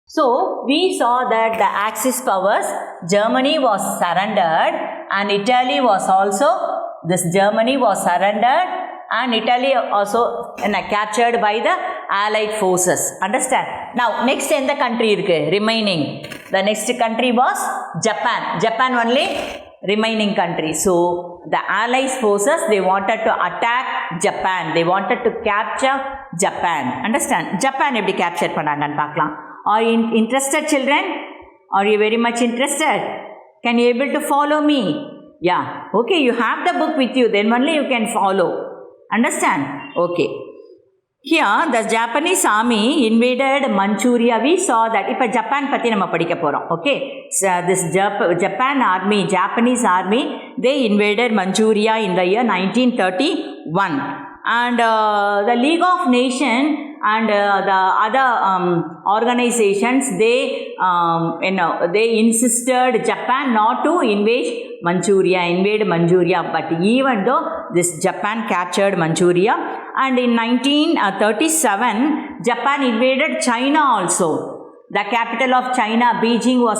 So, we saw that the Axis powers, Germany was surrendered and Italy was also, Germany was surrendered and Italy also captured by the Allied forces. Understand? Now, next in the country remaining. The next country was Japan. Japan only remaining country. So, the Allied forces, they wanted to attack Japan. They wanted to capture Japan. Understand? Japan எப்படி capture பண்ணாங்கன்னு பார்க்கலாம். Are you interested, children? Are you very much interested? Can you able to follow me? Yeah. Okay, you have the book with you. Then only you can follow. Understand? Okay. Here, the Japanese army invaded Manchuria. We saw that. Now, Japan patti nama padikka porom. Okay. So, this Japanese army, they invaded Manchuria in the year 1931. And the League of Nations and the other organizations, they insisted Japan not to invade Manchuria. But even though this Japan captured Manchuria, and in 1937, Japan invaded China also. The capital of China, Beijing, was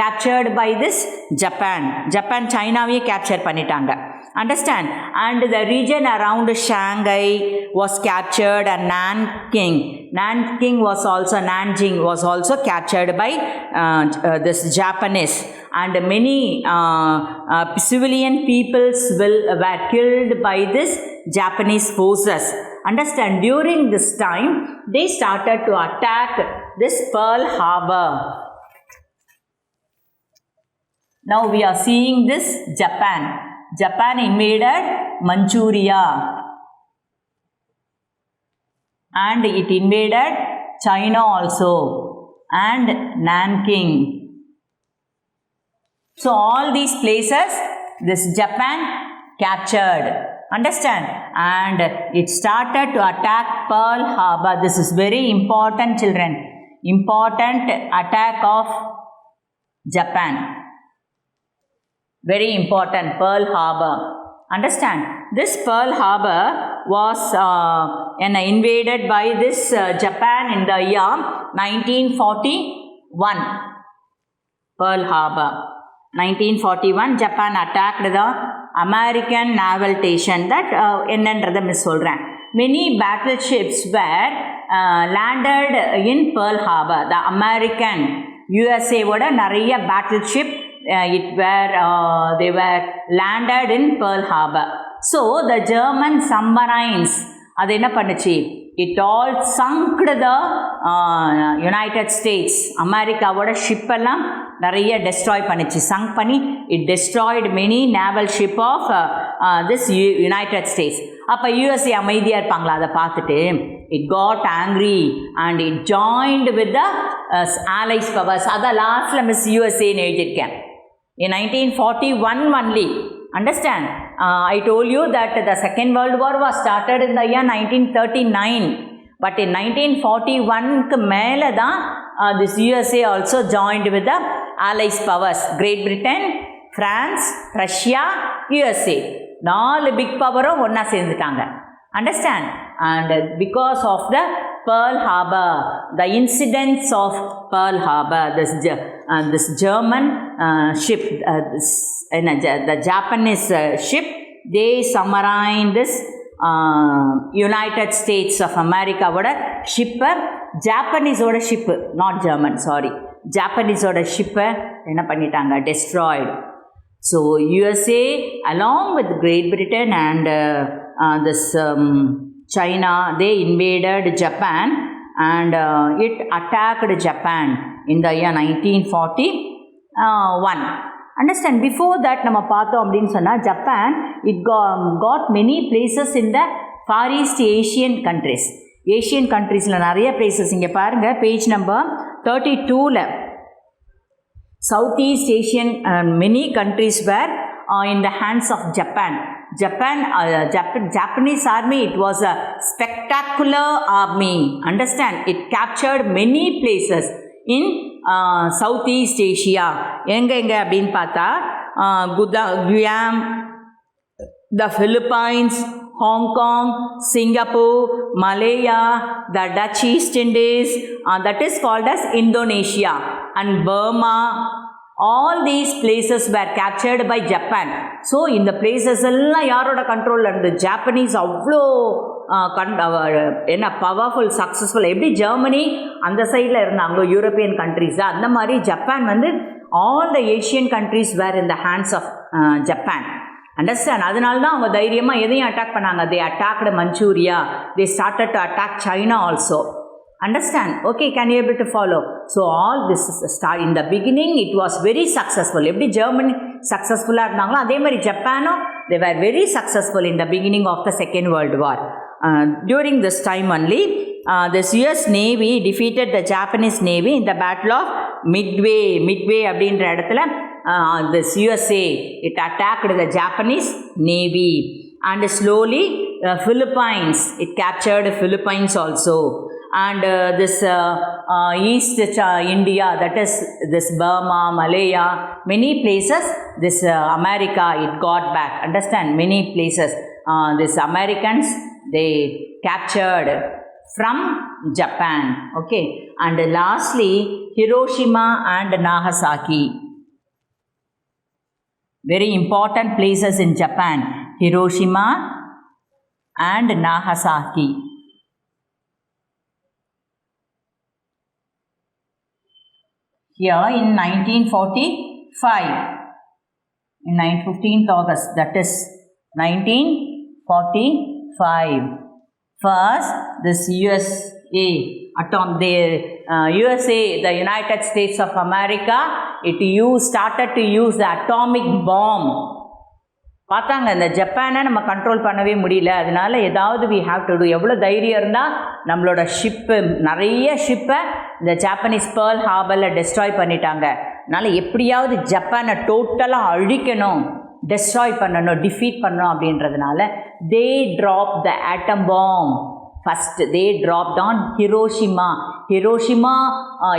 captured by this Japan. China we captured pannitanga. Understand? And the region around Shanghai was captured, and Nanjing was also captured by this Japanese, and many civilian peoples were killed by this Japanese forces. Understand? During this time, they started to attack this Pearl Harbor. Now we are seeing this Japan. Japan invaded Manchuria and it invaded China also and Nanjing. So all these places this Japan captured. Understand? And it started to attack Pearl Harbor. This is very important, children. Important attack of Japan. Very important, Pearl Harbor. Understand? This Pearl Harbor was invaded by this Japan in the year 1941. Pearl Harbor. 1941, Japan attacked the American naval station. That என்னன்றதை miss சொல்கிறேன். Many battleships were landed in Pearl Harbor. The American USA ஓட நிறைய battleship they were landed in Pearl Harbor. So the German submarines, அது என்ன பண்ணுச்சு? It all sunk the United States. அமெரிக்காவோட ship எல்லாம் நிறைய destroy பண்ணிச்சு. sunk பண்ணி it destroyed many naval ship of this United States. அப்போ USA அமைதியாக இருப்பாங்களா? அதை பார்த்துட்டு it got angry and it joined with the Allies powers. அதை லாஸ்ட்டில் மிஸ் USAன்னு எழுதியிருக்கேன். In 1941 only. Understand? I told you that the Second World War was started in the year 1939. But in 1941 மேலே தான் this USA also joined with the Allies powers. Great Britain, France, Russia, USA. 4 big பவரும் ஒன்றா சேர்ந்துட்டாங்க. Understand? And because of the Pearl Harbor, the incidents of Pearl Harbor, this German ship, the Japanese ship, they submarined this United States of America oda ship, Japanese oda ship, not German, sorry, Japanese oda ship enna pannitaanga, destroyed. So USA along with Great Britain and this China, they invaded Japan and it attacked Japan in the year 1941. Understand? Before that, நம்ம பார்த்தோம் அப்படின்னு சொன்னால் Japan, it got many places in the Far East Asian countries. Asian countries-ல நிறைய places. இங்கே பாருங்க page number 32ல Southeast Asian many countries were in the hands of Japan. Japanese army, it was a spectacular army. Understand? It captured many places in Southeast Asia. எங்க அப்படின்னு பார்த்தா Guam, the Philippines, Hong Kong, Singapore, Malaya, the Dutch East Indies, that is called as Indonesia, and Burma. All these places were captured by Japan. So, in the places எல்லாம் யாரோட கண்ட்ரோலில் இருந்து Japanese அவ்வளோ என்ன powerful successful எப்படி Germany அந்த சைடில் இருந்தாங்களோ யூரோப்பியன் கண்ட்ரீஸ் அந்த மாதிரி ஜப்பான் வந்து all the Asian countries were in the hands of Japan. Understand? அதனால தான் அவங்க தைரியமாக எதையும் அட்டாக் பண்ணாங்க. They attacked Manchuria, they started to attack China also. Understand? Okay, can you able to follow? So all this start in the beginning it was very successful. எப்படி Germany சக்ஸஸ்ஃபுல்லாக இருந்தாங்களோ அதே மாதிரி ஜப்பானும் they were very successful in the beginning of the Second World War. During this time only this US Navy defeated the Japanese Navy in the Battle of Midway அப்படின்ற இடத்துல this USA it attacked the Japanese Navy, and slowly Philippines, it captured Philippines also. And this East India, that is this Burma, Malaya, many places, this America, it got back. Understand? Many places, this Americans, they captured from Japan. Okay. And lastly, Hiroshima and Nagasaki. Very important places in Japan. Hiroshima and Nagasaki. Here in 1945, in 15th August, that is 1945, first this USA, the United States of America, it started to use the atomic bomb. பார்த்தாங்க, இந்த ஜப்பானை நம்ம control பண்ணவே முடியல, அதனால ஏதாவது we have to do. எவ்வளோ தைரியம் இருந்தால் நம்மளோட ஷிப்பு, நிறைய ஷிப்பை இந்த ஜாப்பனீஸ் பேர்ல் ஹார்பரில் டெஸ்ட்ராய் பண்ணிட்டாங்க. அதனால் எப்படியாவது ஜப்பானை டோட்டலாக அழிக்கணும், டெஸ்ட்ராய் பண்ணணும், டிஃபீட் பண்ணணும் அப்படின்றதுனால they dropped the atom bomb. First they dropped on Hiroshima. Hiroshima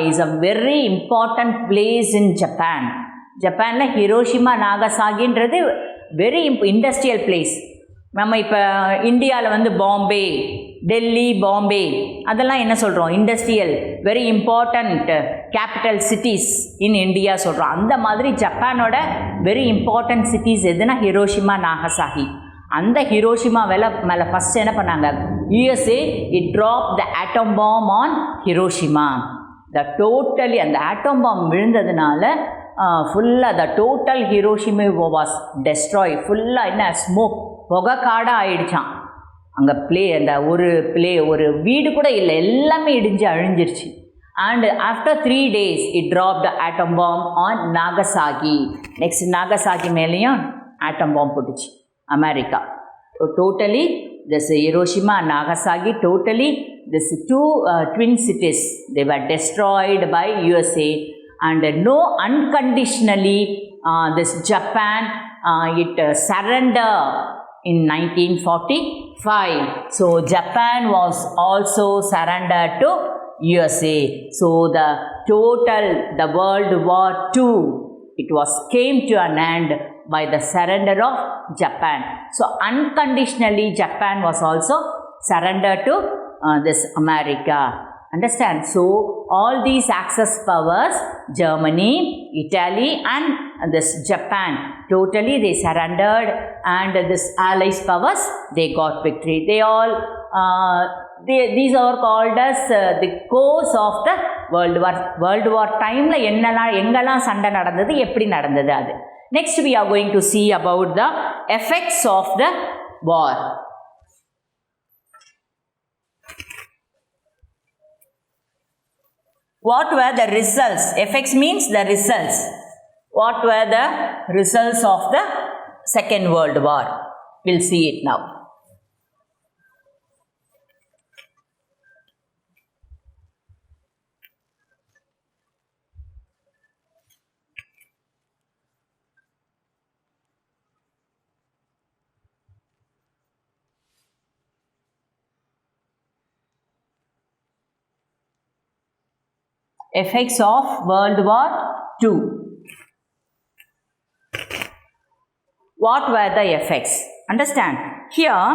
is a very important place in Japan. ஜப்பானில் ஹிரோஷிமா நாகசாகின்றது வெரி இண்டஸ்ட்ரியல் பிளேஸ். நம்ம இப்போ இந்தியாவில் வந்து பாம்பே, டெல்லி, பாம்பே அதெல்லாம் என்ன சொல்கிறோம்? Industrial very important capital cities in India சொல்கிறோம். அந்த மாதிரி ஜப்பானோட வெரி இம்பார்ட்டண்ட் சிட்டிஸ் எதுனா ஹிரோஷிமா, நாகசாகி. அந்த ஹிரோஷிமா மேலே ஃபஸ்ட் என்ன பண்ணாங்க? USA it drop the atom bomb on Hiroshima. Totally அந்த ஆட்டம் பாம் விழுந்ததுனால ஃபுல்லாக the total Hiroshima was destroy. ஃபுல்லாக என்ன ஸ்மோக், புகை காடாக ஆயிடுச்சான். அங்கே அந்த ஒரு வீடு கூட இல்லை, எல்லாமே இடிஞ்சு அழிஞ்சிருச்சு. And after 3 days it drop the atom bomb on Nagasaki. Next Nagasaki மேலேயும் ஆட்டம் பாம் போட்டுச்சு America. Totally this Hiroshima, Nagasaki, totally this 2 twin cities, they were destroyed by USA. And no unconditionally this Japan it surrender in 1945. So Japan was also surrendered to USA. So the World War II, it was came to an end by the surrender of Japan. So unconditionally Japan was also surrendered to this America. Understand? So all these Axis powers, Germany, Italy and this Japan, totally they surrendered, and this Allies powers, they got victory. They all these are called as the cause of the World War time la engala sanda nadandhathu, eppadi nadandhathu adu. Next we are going to see about the effects of the war. What were the results? Effects means the results. What were the results of the Second World War? We'll see it now. Effects of World War II. What were the effects? Understand? Here,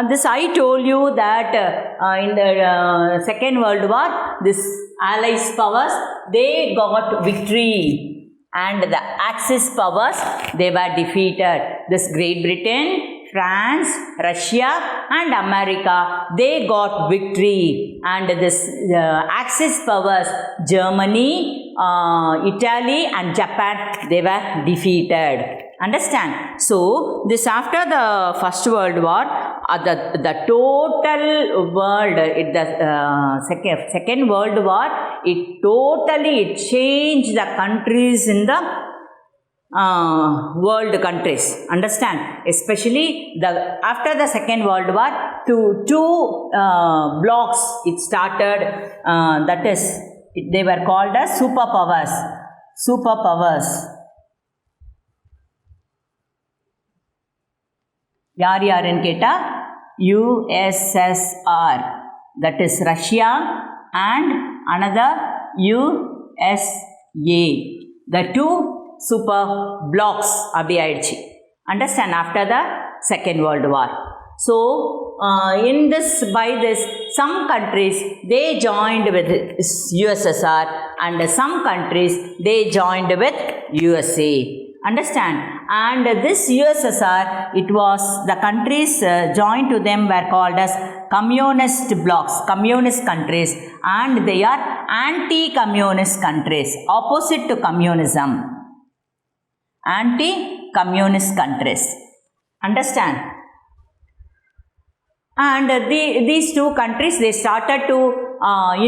this I told you that in the Second World War, this Allies powers, they got victory. And the Axis powers, they were defeated. This Great Britain, France, Russia and America, they got victory. And this Axis powers, Germany, Italy and Japan, they were defeated. Understand? So, this after the First World War, the total world, the second World War, it changed the countries in the world countries. Understand? Especially after the Second World War, two blocks it started. That is, they were called as superpowers. Superpowers. யார் யாருன்னு கேட்டால் USSR, that is Russia and another USA, the two super blocks அப்படி ஆயிடுச்சு. Understand? After the Second World War. So, by this, some countries, they joined with USSR and some countries, they joined with USA. Understand? And this USSR, it was the countries joined to them were called as communist blocks, communist countries, and they are anti-communist countries, opposite to communism. Anti-communist countries. Understand? And these two countries, they started to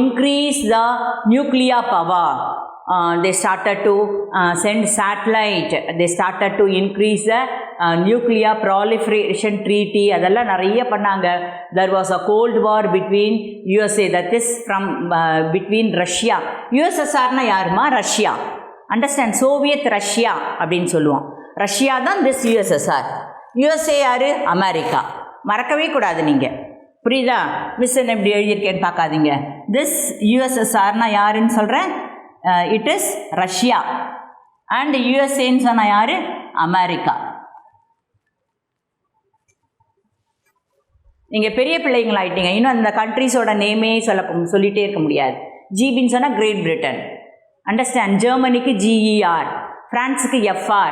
increase the nuclear power. They started to send satellite. They started to increase the nuclear proliferation treaty. அதெல்லாம் நிறைய பண்ணாங்க. There was a cold war between USA, that is from between Russia. USSRனா யாருமா? Russia. Understand? Soviet Russia அப்படின்னு சொல்லுவோம். Russia தான் this USSR. USA யாரு? America. மறக்கவே கூடாது நீங்கள். புரியுதா? மிஸ் என்ன இப்படி எழுதியிருக்கேன்னு பார்க்காதீங்க. this USSRனா யாருன்னு சொல்கிறேன். It is Russia and USA ன்னு சொன்னா யாரு? அமெரிக்கா. நீங்கள் பெரிய பிள்ளைங்களாயிட்டீங்க, இன்னும் அந்த கண்ட்ரிஸோட நேமே சொல்லிகிட்டே இருக்க முடியாது. ஜிபின்னு சொன்னால் கிரேட் பிரிட்டன். அண்டர்ஸ்டாண்ட்? ஜெர்மனிக்கு GER, ஃப்ரான்ஸுக்கு FR,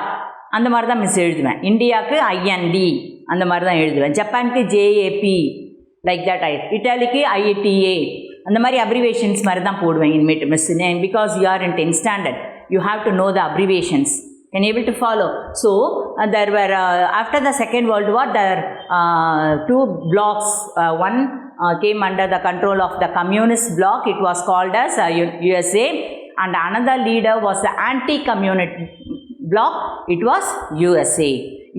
அந்த மாதிரி தான் மிஸ் எழுதுவேன். இந்தியாவுக்கு IND, அந்த மாதிரி தான் எழுதுவேன். ஜப்பானுக்கு JAP, லைக் தட். இட்டாலிக்கு IATA, அந்த மாதிரி அப்ரிவேஷன்ஸ் மாதிரி தான் போடுவேன் இனிமேட்டு miss. Because you are in 10th standard, you have to know the abbreviations. Can you able to follow? So, there were, after the Second World War, there two blocks. One came under the control of the communist bloc. It was called as USA. And another leader was the anti-communist bloc. It was USA.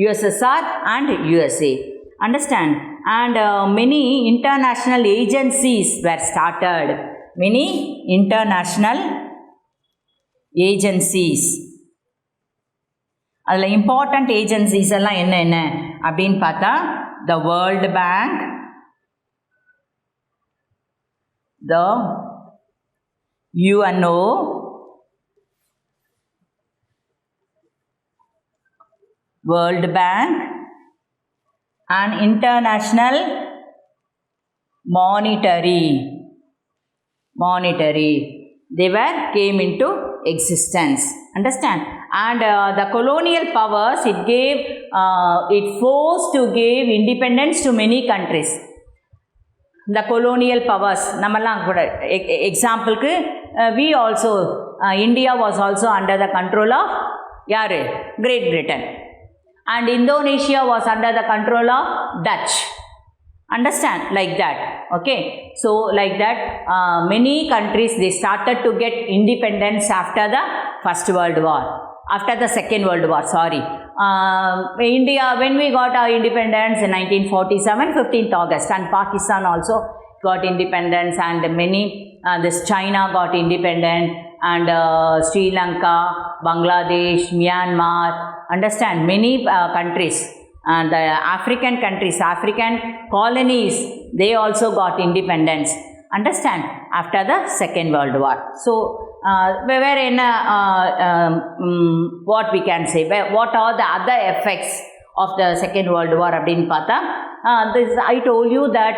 USSR and USA. Understand? And many international agencies were started. Many international agencies. அதில் important agencies எல்லாம் என்ன அப்படின்னு பார்த்தா, the World Bank, the UNO, World Bank and International Monetary. They came into existence. Understand? And the colonial powers, it forced to give independence to many countries. The colonial powers, namallam kuda example ku, we also India was also under the control of yaru? Great Britain. And Indonesia was under the control of Dutch. Understand? Like that. Okay. So, like that, many countries, they started to get independence after the First World War. After the Second World War, sorry. India, when we got our independence in 1947, 15th August, and Pakistan also got independence, and many, this China got independent, and Sri Lanka, Bangladesh, Myanmar, understand, many countries, and the African countries, African colonies, they also got independence. Understand? After the Second World War. So, where in what we can say, what are the other effects of the Second World War அப்படின்னு பார்த்தா this I told you that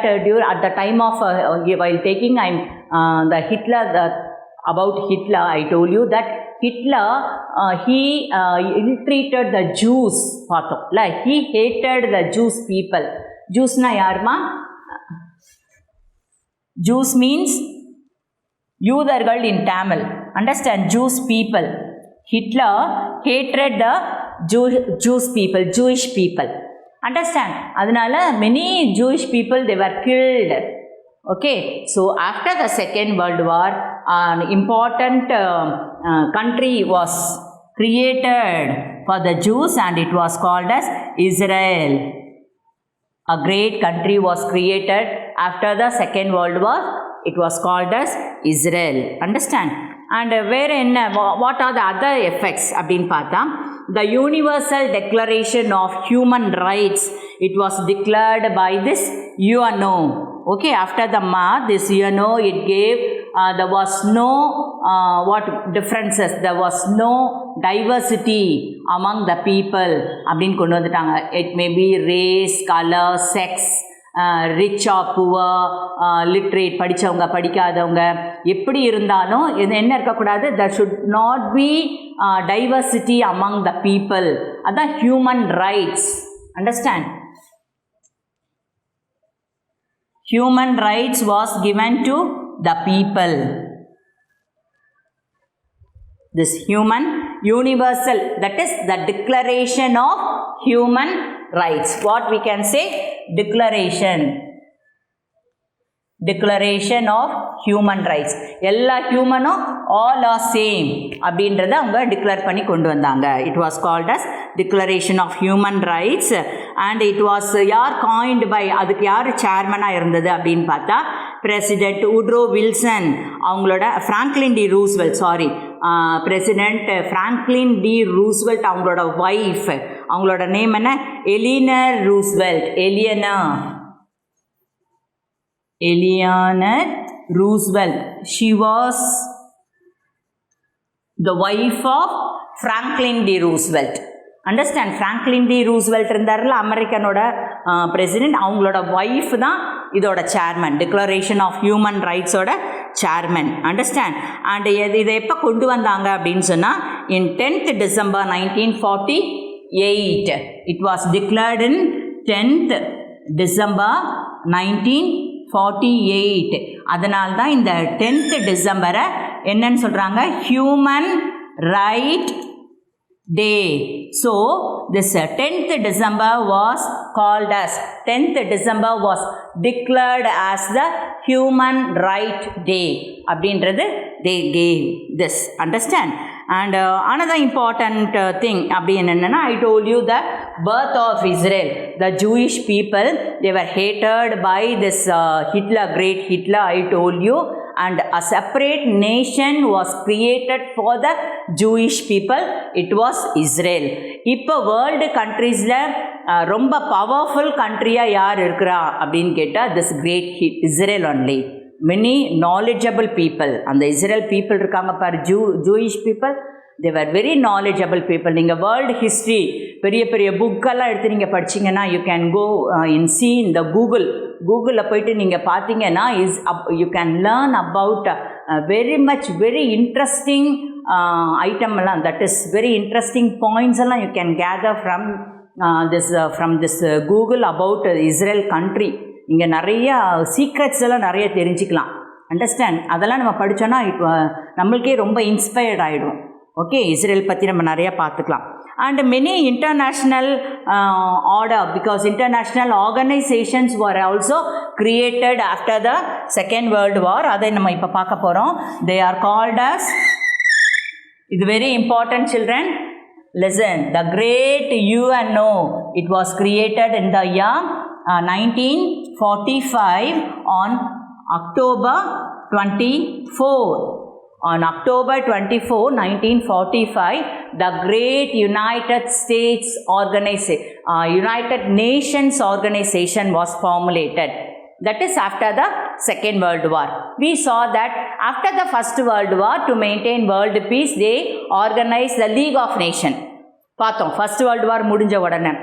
at the time of while taking the Hitler about Hitler I told you that Hitler he ill-treated the Jews பார்த்தோம் இல்லை he hated the Jews people. Jewsனா யாருமா? Jews means யூதர்கள் in Tamil. Understand? Jews people. Hitler hated the Jewish people, Jewish people. Understand? அதனால many Jewish people they were killed. Okay, so after the Second World War, an important country was created for the Jews and it was called as Israel. A great country was created after the Second World War. It was called as Israel. Understand? And where in what are the other effects அப்படினு பார்த்தா the Universal Declaration of Human Rights, it was declared by this UNO. Okay, after the this UNO it gave there was no what differences, there was no diversity among the people அப்படினு கொண்டு வந்துட்டாங்க. It may be race, color, sex, rich or poor, literate படித்தவங்க படிக்காதவங்க எப்படி இருந்தாலும் இது என்ன இருக்கக்கூடாது, there should not be diversity among the people. அதான் human rights. Understand? Human rights was given to the people. This human universal, that is the Declaration of Human Rights. What we can say? Declaration of Human Rights. எல்லா ஹியூமனும் all are same அப்படின்றத அவங்க declare பண்ணி கொண்டு வந்தாங்க. It was called as Declaration of Human Rights and it was யார் coined by, அதுக்கு யார் சேர்மனாக இருந்தது அப்படின்னு பார்த்தா பிரசிடென்ட் உட்ரோ வில்சன், அவங்களோட Franklin D Roosevelt, president Franklin D Roosevelt அவங்களோட ஒய்ஃப், அவங்களோட நேம் என்ன, Eleanor Roosevelt, Eleanor Roosevelt. She was the wife of Franklin D. Roosevelt. Understand? Franklin D. Roosevelt இருந்தார்ல அமெரிக்கனோட பிரசிடென்ட், அவங்களோட ஒய்ஃப் தான் இதோட சேர்மன், டிக்ளரேஷன் ஆஃப் ஹியூமன் ரைட்ஸோட chairman. Understand? And இதை எப்போ கொண்டு வந்தாங்க அப்படின்னு சொன்னால் இன் 10th December 1948. It was declared in 10th December 1948. அதனால்தான் இந்த 10th December என்னன்னு சொல்கிறாங்க, human right day. So this 10th December was called as, 10th December was declared as the Human Right Day அப்படின்றது they gave this. Understand? And another important thing அப்படின்னு என்னன்னா, I told you the birth of Israel. The Jewish people, they were hated by this Hitler, great Hitler, I told you. And a separate nation was created for the Jewish people. It was Israel. இப்போ world கண்ட்ரீஸில் ரொம்ப powerful கண்ட்ரியாக யார் இருக்கிறா அப்படின்னு கேட்டால் this great Israel only. Many knowledgeable people, அந்த Israel people இருக்காங்க பார், Jewish people, they were very knowledgeable people. நீங்கள் வேர்ல்டு ஹிஸ்ட்ரி பெரிய பெரிய புக்கெல்லாம் எடுத்து நீங்கள் படிச்சிங்கன்னா you can go in see in the கூகுளில் போயிட்டு நீங்கள் பார்த்தீங்கன்னா you can learn about very interesting item எல்லாம், that is very interesting points எல்லாம் you can gather from this Google about Israel country. இங்கே நிறைய சீக்ரெட்ஸ் எல்லாம் நிறைய தெரிஞ்சுக்கலாம். அண்டர்ஸ்டாண்ட்? அதெல்லாம் நம்ம படித்தோன்னா நம்மளுக்கே ரொம்ப இன்ஸ்பயர்ட் ஆகிடும். ஓகே, இஸ்ரேல் பற்றி நம்ம நிறையா பார்த்துக்கலாம். And many international order, because international organisations were also created after the Second World War. அதை நம்ம இப்போ பார்க்க போகிறோம். They are called as, இது very important children, listen, the great UNO. It was created in the year 1945 on October 24. On October 24, 1945, the great United Nations organization was formulated. That is after the Second World War. We saw that after the First World War, to maintain world peace, they organized the League of Nations. பார்த்தோம், first world war முடிஞ்ச உடனே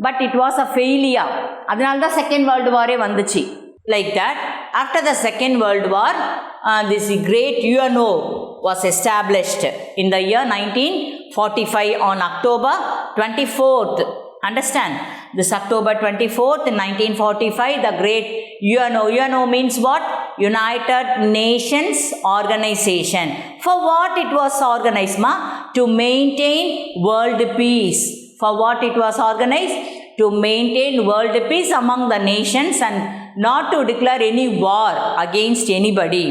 but it was a failure. அதனால தான் second world வாரே வந்துச்சு. Like that, after the second world war, this great UNO was established in the year 1945 on October 24th. Understand? This October 24th, 1945, the great UNO. UNO means what? United Nations Organization. For what it was organized, ma? To maintain world peace. For what it was organized? To maintain world peace among the nations and not to declare any war against anybody.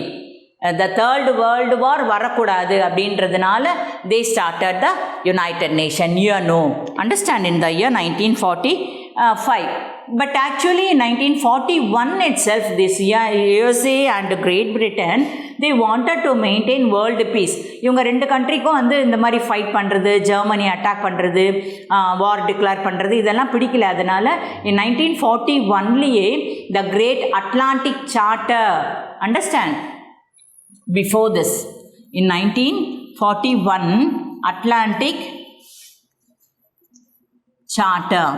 The third world war varakudadu அப்படின்றதுனால they started the United Nations, UNO. Understand, in the year 1945. But actually in 1941 itself, this USA and Great Britain, they wanted to maintain world peace. இவங்க ரெண்டு கண்ட்ரிக்கும் வந்து இந்த மாதிரி fight பண்ணுறது, Germany attack பண்ணுறது, வார் declare பண்ணுறது இதெல்லாம் பிடிக்கல. அதனால in 1941லேயே the Great Atlantic Charter, understand, before this in 1941 Atlantic Charter,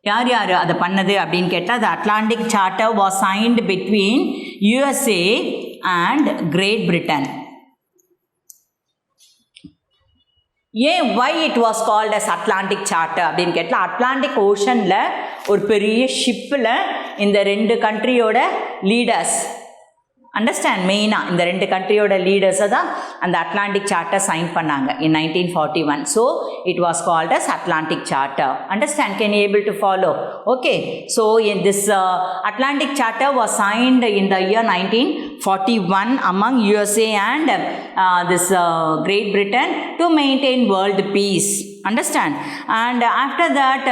யார் யார் அதை பண்ணது அப்படின்னு கேட்டால், the Atlantic Charter was signed between USA and Great Britain. ஏன் why it was called as Atlantic Charter அப்படின்னு கேட்டால், அட்லாண்டிக் ஓஷனில் ஒரு பெரிய ஷிப்பில் இந்த ரெண்டு கண்ட்ரியோட லீடர்ஸ், அண்டர்ஸ்டாண்ட், மெயினாக இந்த ரெண்டு கண்ட்ரியோட லீடர்ஸை தான் அந்த அட்லாண்டிக் சார்ட்டர் சைன் பண்ணாங்க in 1941. So it was called as Atlantic charter. Understand? Can you able to follow? Okay. So in this Atlantic charter was signed in the year 1941 among USA and this Great Britain to maintain world peace. Understand? And after that,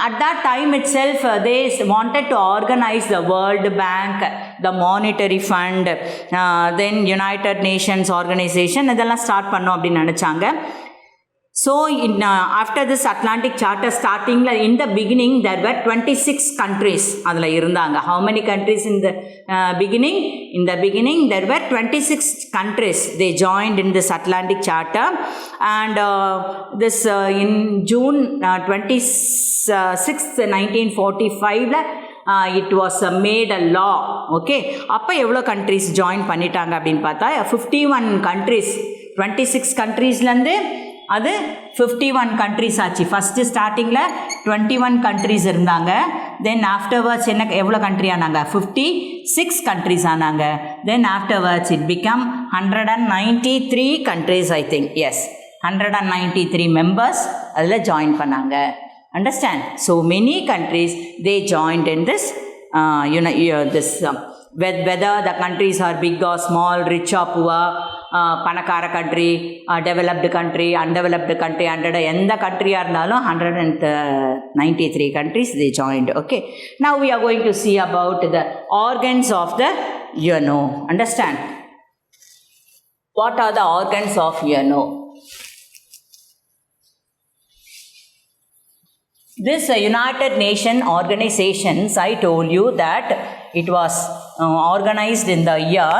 at that time itself, they wanted to organize the World Bank, the Monetary Fund, then United Nations Organization, இதெல்லாம் start பண்ணோம் அப்படின்னு நினச்சாங்க. So after this Atlantic Charter starting, in the beginning there were 26 countries அதில் இருந்தாங்க. How many countries in the beginning? In the beginning there were 26 countries. They joined in this Atlantic Charter, and this in June 26th 1945 it was made a law. Okay, அப்போ எவ்வளோ countries join பண்ணிட்டாங்க அப்படின்னு பார்த்தா 51 countries. 26 countries-லேருந்து அது 51 countries ஆச்சு. First ஸ்டார்டிங்கில் 21 countries இருந்தாங்க. தென் afterwards எவ்வளோ கண்ட்ரி ஆனாங்க? 56 countries ஆனாங்க. Then afterwards it became 193 countries, I think. Yes, 193 members அதில் ஜாயின் பண்ணாங்க. Understand? So many countries, they joined in this, whether the countries are big or small, rich or poor, பணக்கார country, developed country, undeveloped country, எந்த கண்ட்ரியாக இருந்தாலும் 193 countries they joined. Okay, now we are going to see about the organs of the UNO. Understand? What are the organs of UNO? This United Nations organizations, I told you that it was organized in the year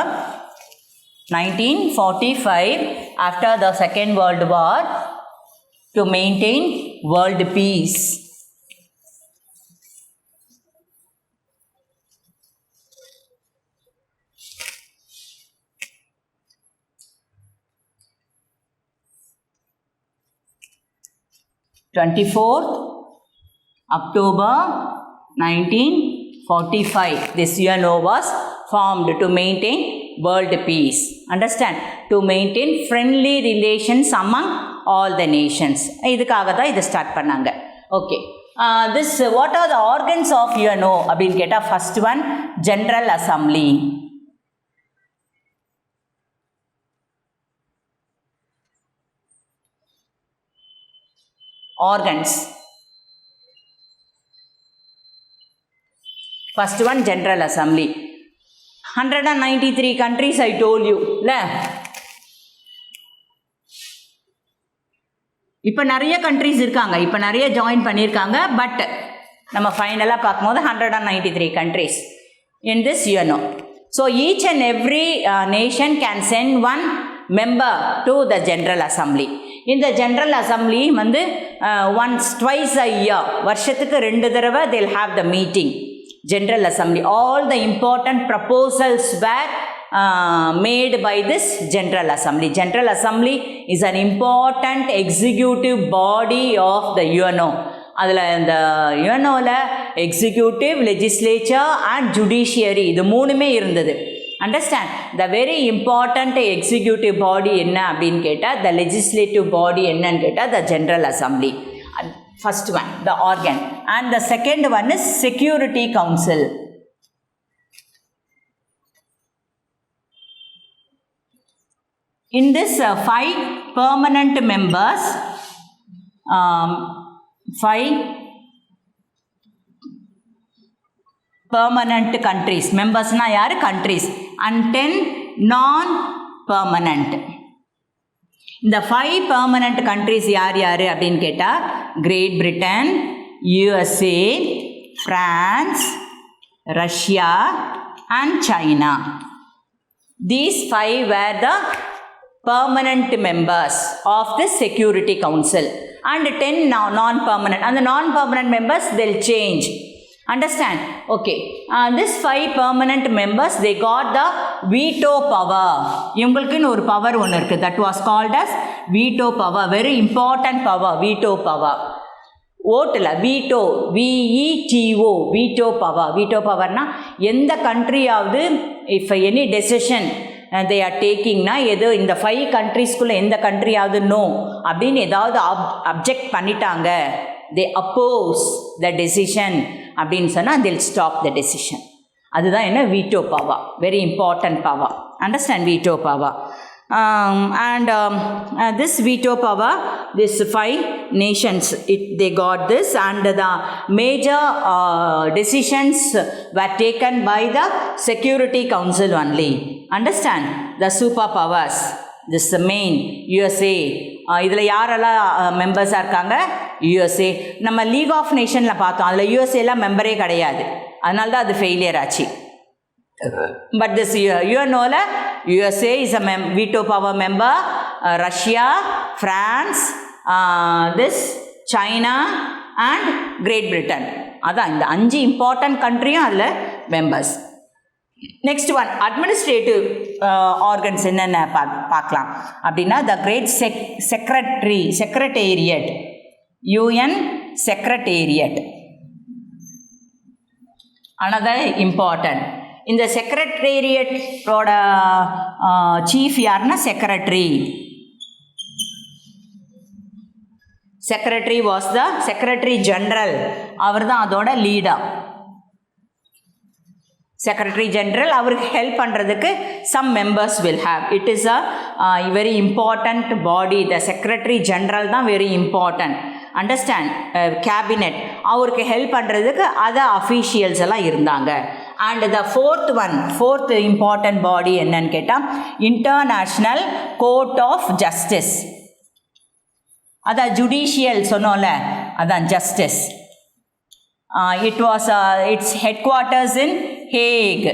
1945 after the Second World War to maintain world peace. October 1945, this UNO was formed to maintain world peace. Understand? To maintain friendly relations among all the nations. இதுக்காக தான் இதை start பண்ணாங்க. Okay, what are the organs of UNO அப்படின்னு கேட்டால், first one general assembly. organs. First one, General Assembly. 193 countries I told you. இப்போ நிறைய countries இருக்காங்க, இப்போ நிறைய join பண்ணியிருக்காங்க. பட் நம்ம ஃபைனலாக பார்க்கும்போது 193 countries in this UNO. So each and every nation can send one member to the General Assembly. இந்த ஜென்ரல் அசம்பிளி வந்து twice a year, வருஷத்துக்கு 2 தடவை they'll have the meeting, general assembly. All the important proposals were made by this general assembly. General assembly is an important executive body of the UNO. அதில் இந்த யுஎன்ஓவில் executive, legislature and judiciary இது 3மே இருந்தது. Understand, the very important executive body என்ன அப்படின்னு கேட்டால், the legislative body என்னன்னு கேட்டால் the general assembly. First one the organ, and the second one is security council. In this 5 permanent members, 5 permanent countries, members na yaru countries, and 10 non-permanent. இந்த 5 permanent countries யார் யார் அப்படின்னு கேட்டால், Great Britain, USA, France, Russia and China. These 5 were the permanent members of the Security Council, and 10 non-permanent, and the non-permanent members they'll change. Understand? Okay, this 5 permanent members, they got the veto power. இவங்களுக்குன்னு ஒரு power ஒன்று இருக்குது, that was called as veto power. Very important power, veto power. ஓட்டில் veto, VETO, veto power. Veto பவர்னால் எந்த கண்ட்ரியாவது if any decision they are takingனா, எது இந்த 5 கண்ட்ரீஸ்குள்ளே எந்த கண்ட்ரியாவது நோ அப்படின்னு ஏதாவது அப்ஜெக்ட் பண்ணிட்டாங்க, they oppose the decision அப்படின்னு சொன்னால் they'll stop the decision. அதுதான் என்ன veto power, very important power. Understand, veto power. This veto power, this 5 nations, they got this, and the major decisions were taken by the Security Council only. Understand, the superpowers, this main USA. இதில் யாரெல்லாம் மெம்பர்ஸாக இருக்காங்க? USA. நம்ம league of நேஷனில் பார்த்தோம், அதில் யூஎஸ்ஏலாம் மெம்பரே கிடையாது, அதனால தான் அது ஃபெயிலியர் ஆச்சு. But this UNO-ல USA is a veto power member, Russia, France, this China and Great Britain. அதான் இந்த 5 இம்பார்ட்டன்ட் கண்ட்ரியும் அதில் members. Next one, administrative organs என்னென்ன பார்க்கலாம் அப்படின்னா, the great secretariat, UN secretariat, another important. இந்த செக்ரட்டேரியட்டோட சீஃப் யாருன்னா secretary. Secretary was the secretary general, அவர் தான் அதோட லீடர். செக்ரட்டரி ஜெனரல் அவருக்கு ஹெல்ப் பண்ணுறதுக்கு some members will have. It is a very important body. The secretary general தான் very important. Understand, cabinet அவருக்கு ஹெல்ப் பண்ணுறதுக்கு அதர் அஃபீஷியல்ஸ் எல்லாம் இருந்தாங்க. And the fourth important body என்னன்னு கேட்டால், இன்டர்நேஷ்னல் கோர்ட் ஆஃப் ஜஸ்டிஸ். அதான் ஜுடிஷியல் சொன்னோம்ல, அதான் justice. its headquarters in Hague.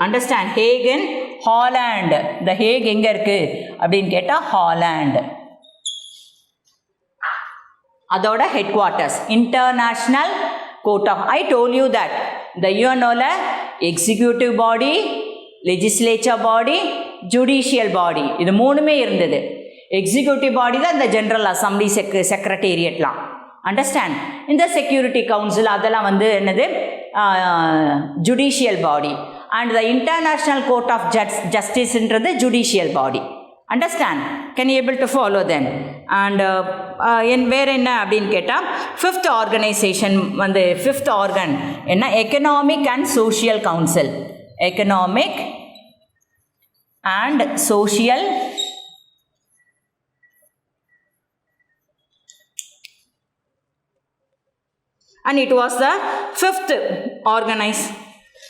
Understand, Hague in Holland. The Hague எங்க இருக்கு அப்படின்னு கேட்டால் ஹாலாண்ட். அதோட headquarters international court of. I told you that the யூஎன்ஓல executive body, legislature body, judicial body, இது 3மே இருந்தது. எக்ஸிக்யூட்டிவ் பாடி தான் இந்த ஜென்ரல் அசம்பிளி, செக்ரட்டேரியட்லாம். அண்டர்ஸ்டாண்ட், இந்த செக்யூரிட்டி கவுன்சில் அதெல்லாம் வந்து என்னது, judicial body. And the international court of ஜஸ்டிஸ்ன்றது judicial body. Understand, can you able to follow then? And வேறு என்ன அப்படின்னு கேட்டால், 5th ஆர்கனைசேஷன் வந்து 5th ஆர்கன் என்ன, economic and social council. Economic and social and it was the 5th organized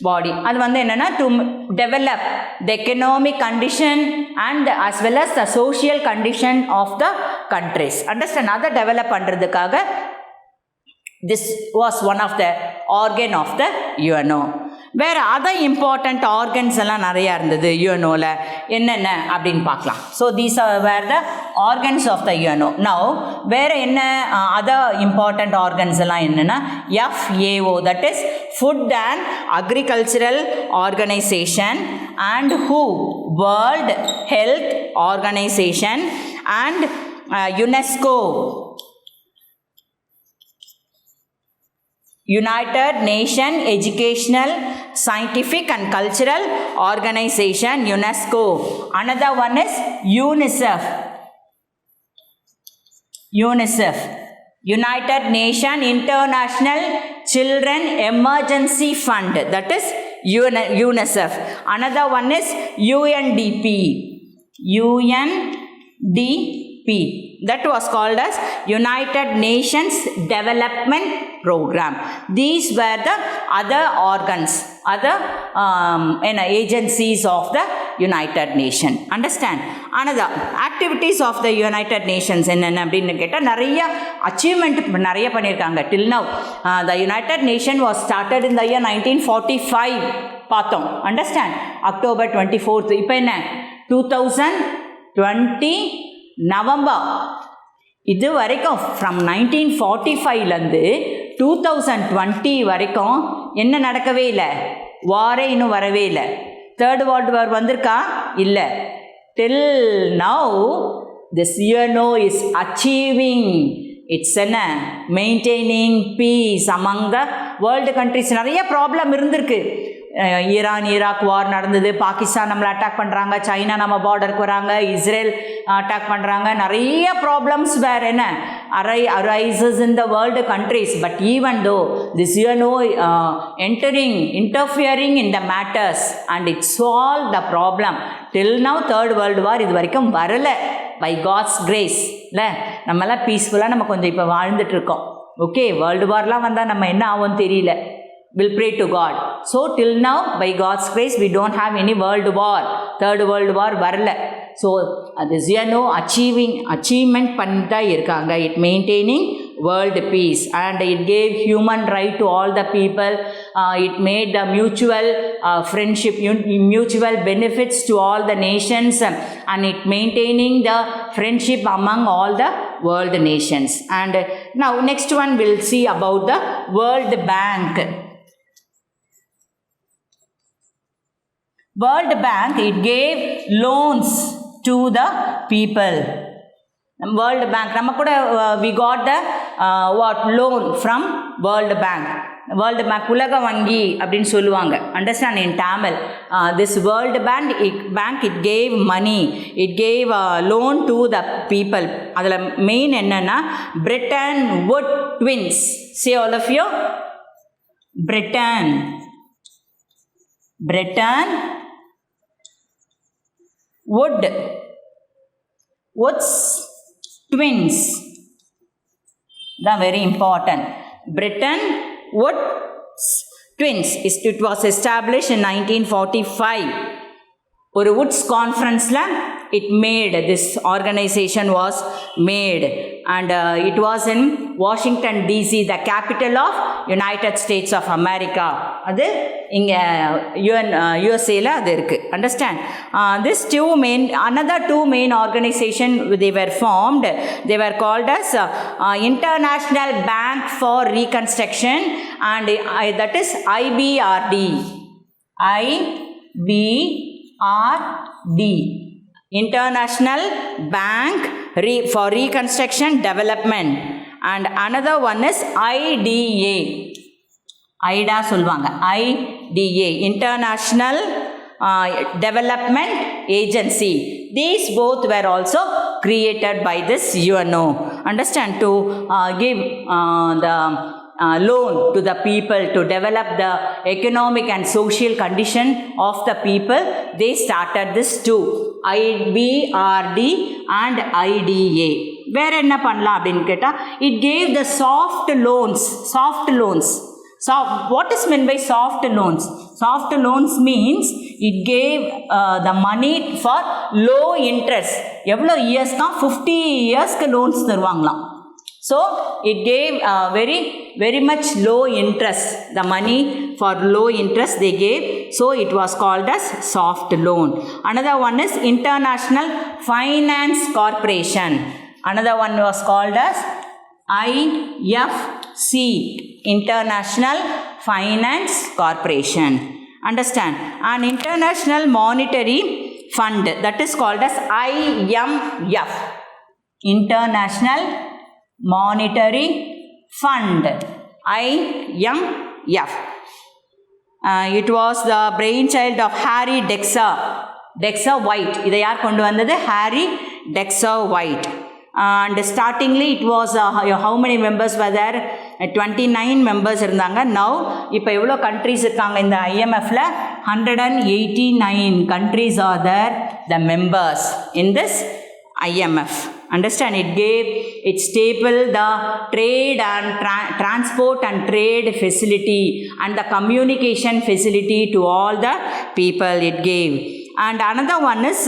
body. அது வந்து என்னென்னா, to develop the economic condition and as well as the social condition of the countries. Understand, அதை develop பண்ணுறதுக்காக this was one of the organ of the UNO. வேறு other important organs எல்லாம் நிறையா இருந்தது யூஎன்ஓவில். என்னென்ன அப்படின்னு பார்க்கலாம். So these are where the organs of the UNO. Now வேறு என்ன அதர் இம்பார்ட்டண்ட் ஆர்கன்ஸ் எல்லாம் என்னென்னா FAO, that is food and agricultural organisation, and WHO, world health organisation, and UNESCO, United Nations Educational, Scientific and Cultural Organization, UNESCO. Another one is UNICEF. United Nations International Children Emergency Fund, that is UNICEF. Another one is UNDP. That was called as United Nations Development Program. These were the other organs, other agencies of the United Nations. Understand? Another activities of the United Nations என்னென்ன அப்படின்னு கேட்டால் நிறைய achievement நிறைய பண்ணியிருக்காங்க. Till now the United Nations was started in the year 1945 பார்த்தோம். Understand? October 24th. இப்போ என்ன 2020 November. இது வரைக்கும் ஃப்ரம் 1945லேருந்து 2020 வரைக்கும் என்ன நடக்கவே இல்லை? வாரே இன்னும் வரவே இல்லை. தேர்ட் வேர்ல்டு வார் வந்திருக்கா? இல்லை. Till now this UNO is achieving, it's maintaining peace among the world countries. நிறைய ப்ராப்ளம் இருந்திருக்கு. ஈராக் வார் நடந்தது, பாகிஸ்தான் நம்மளை அட்டாக் பண்ணுறாங்க, சைனா நம்ம பார்டருக்கு வராங்க, இஸ்ரேல் அட்டாக் பண்ணுறாங்க, நிறைய ப்ராப்ளம்ஸ் வேறு arises in the world countries. But even though this interfering in the matters and it solved the problem, till now third world war இது வரைக்கும் வரலை. by God's grace இல்லை, நம்மளாம் பீஸ்ஃபுல்லாக நம்ம கொஞ்சம் இப்போ வாழ்ந்துட்டுருக்கோம். ஓகே, வேர்ல்டு வார்லாம் வந்தால் நம்ம என்ன ஆகும்னு தெரியல. We'll pray to God. So till now by God's grace we don't have any world war, third world war வரல. So this achievement பண்ணிட்டா இருக்காங்க. It maintaining world peace and it gave human right to all the people. It made the mutual friendship, mutual benefits to all the nations, and it maintaining the friendship among all the world nations. And now next one we'll see about the World Bank. World Bank, it gave loans to the people. World Bank, நம்ம கூட we got the loan from World Bank. World Bank உலக வங்கி அப்படின்னு சொல்லுவாங்க. Understand in Tamil. This World Bank, it gave money, it gave loan to the people. அதில் main என்னன்னா Bretton Woods twins. Say all of you. Bretton Woods twins. That's very important. Bretton Woods twins. It was established in 1945. ஒரு Woods கான்ஃபரன்ஸில் it made, this organization was made, and it was in Washington DC, the capital of United States of America. அது இங்கே USAல அது இருக்குது. Understand? Another two main organization they were formed. They were called as International Bank for Reconstruction, and that is IBRD. International Bank for Reconstruction Development, and another one is IDA. IDA, International Development Agency. These both were also created by this UNO. Understand? To give the loan to the people to develop the economic and social condition of the people. They started this too. IBRD and IDA. வேற என்ன பண்ணலாம் அப்படின்னு கேட்டால், it gave the soft loans. So what is meant by soft loans? Soft loans means it gave the money for low interest. எவ்வளோ இயர்ஸ்னா 50 இயர்ஸ்க்கு loans தருவாங்களாம். So it gave very much low interest, the money for low interest they gave, so it was called as soft loan. Another one is International Finance Corporation. Another one was called as IFC, International Finance Corporation. Understand? An International Monetary Fund, that is called as IMF, International Monetary Fund, IMF. It was the brainchild of Harry Dexter White. இதை யார் கொண்டு வந்தது? Harry Dexter White. And startingly it was how many members were there? 29 members இருந்தாங்க. Now இப்போ எவ்வளோ countries இருக்காங்க இந்த IMFல? 189 countries are there, the members in this IMF. Understand? It stapled the trade and transport and trade facility and the communication facility to all the people it gave. And another one is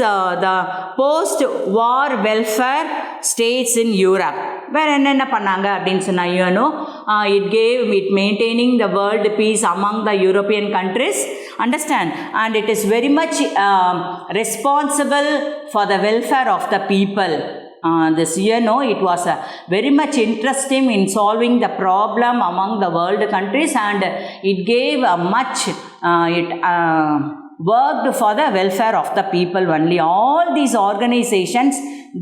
the post-war welfare states in Europe. Where என்னென்ன பண்ணாங்க அப்படின்னு சொன்னா, it maintaining the world peace among the European countries. Understand? And it is very much responsible for the welfare of the people. This it was very much interesting in solving the problem among the world countries, and it gave much worked for the welfare of the people only. All these organizations,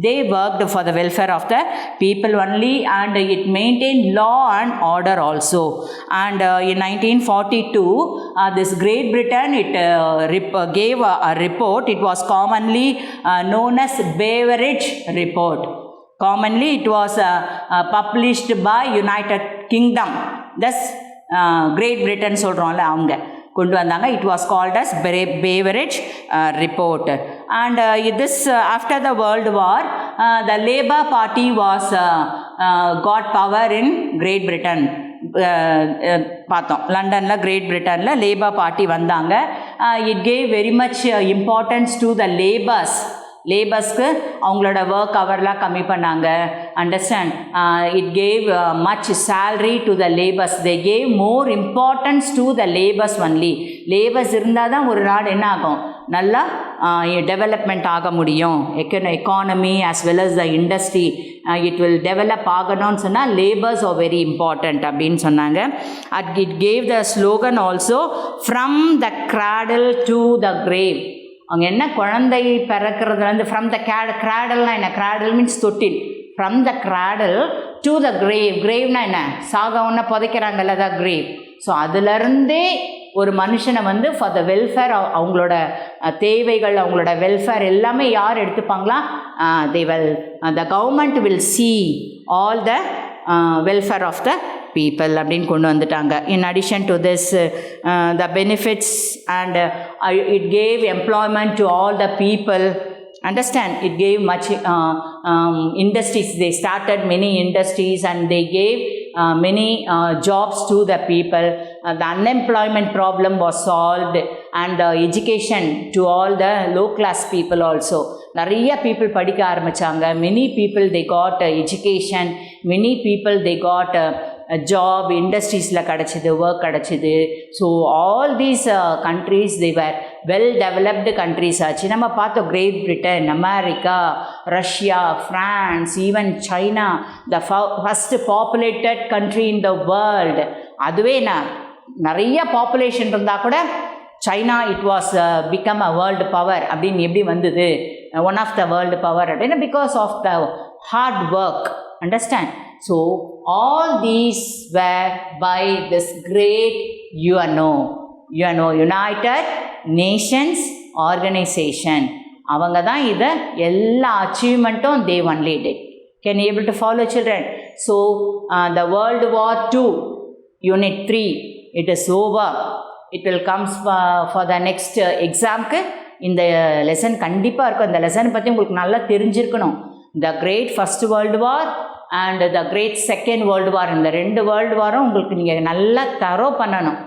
they worked for the welfare of the people only, and it maintained law and order also. And in 1942, this Great Britain, it gave a report. It was commonly known as Beveridge Report. Commonly, it was published by United Kingdom. Thus, Great Britain சொல்கிறோம்ல அவங்க கொண்டு வந்தாங்க. It was called as Beveridge Report. And this after the World War, the Labour Party was got power in Great Britain. பார்த்தோம் லண்டனில் Great பிரிட்டனில் labour party வந்தாங்க. It gave very much importance to the லேபர்ஸ்க்கு அவங்களோட work ஹவர்லாம் கம்மி பண்ணாங்க. Understand? It gave much salary to the labours. They gave more importance to the labours only. Labours இருந்தால் தான் ஒரு நாடு என்ன ஆகும், நல்லா டெவலப்மெண்ட் ஆக முடியும். Economy as well as the industry it will develop ஆகணும்னு சொன்னால் லேபர்ஸ் ஆர் வெரி இம்பார்ட்டண்ட் அப்படின்னு சொன்னாங்க. It gave the slogan also, from the cradle to the grave. அவங்க என்ன குழந்தை பிறக்கிறதுலேருந்து ஃப்ரம் த கிராடல்னா என்ன? கிராடல் மீன்ஸ் தொட்டில். From the cradle to the grave. கிரேவ்னா என்ன? சாக ஒன்று புதைக்கிறாங்கல்ல, தான் கிரேவ். ஸோ அதுலேருந்தே ஒரு மனுஷனை வந்து ஃபார் த வெல்ஃபேர், அவங்களோட தேவைகள், அவங்களோட வெல்ஃபேர் எல்லாமே யார் எடுத்துப்பாங்களா? The government will see all the welfare of the people அப்படின்னு கொண்டு வந்துட்டாங்க. In addition to this the benefits and it gave employment to all the people. Understand? It gave much industries. They started many industries and they gave many jobs to the people. The unemployment problem was solved, and the education to all the low class people also. நிறைய people படிக்க ஆரம்பித்தாங்க. Many people they got education. Many people they got job, இண்டஸ்ட்ரீஸில் கிடச்சிது, work கிடச்சிது. So all these countries they were well developed countries ஆச்சு. நம்ம பார்த்தோம் Great Britain, America, Russia, France, even China, the first populated country in the world. அதுவே நிறைய population இருந்தால் கூட China it was become a world power அப்படின்னு எப்படி வந்தது? One of the world power அப்படின்னா because of the hard work. Understand? So all these were by this great United Nations Organization. அவங்க தான் இதை எல்லா அச்சீவ்மெண்ட்டும் they only did. Can you able to follow, children? So the World War II Unit 3 it is over. It will comes for the next examக்கு இந்த lesson கண்டிப்பாக இருக்கும். இந்த lesson பற்றி உங்களுக்கு நல்லா தெரிஞ்சிருக்கணும். The Great First World War and the Great Second World War, இந்த 2 world வாரும் உங்களுக்கு நீங்கள் நல்லா தரோ பண்ணணும்.